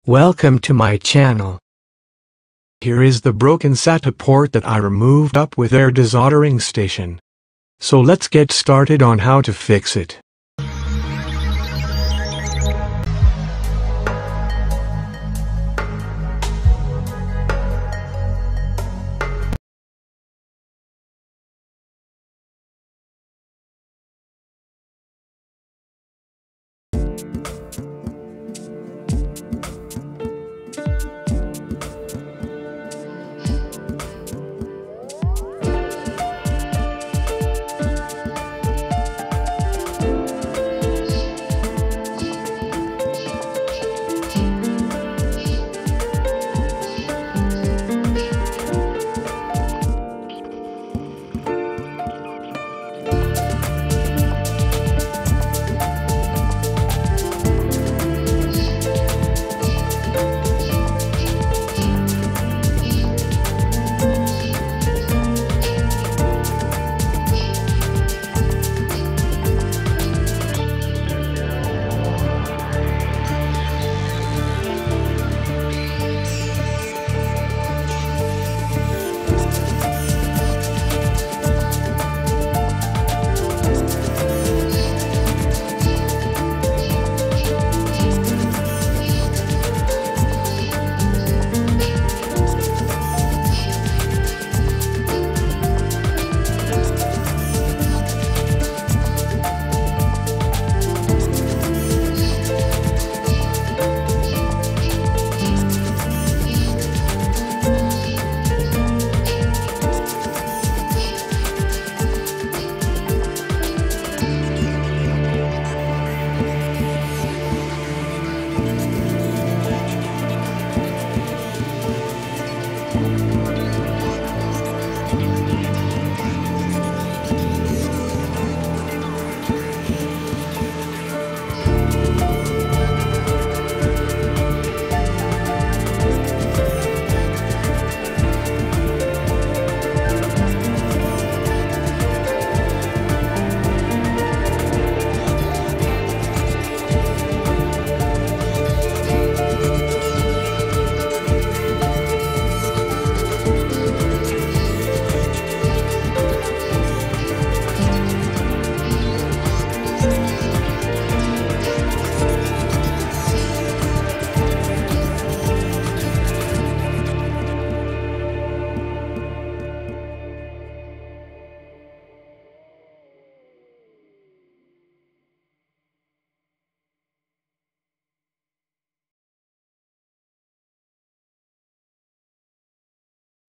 Welcome to my channel. Here is the broken SATA port that I removed up with their desoldering station. So let's get started on how to fix it.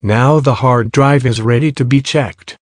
Now the hard drive is ready to be checked.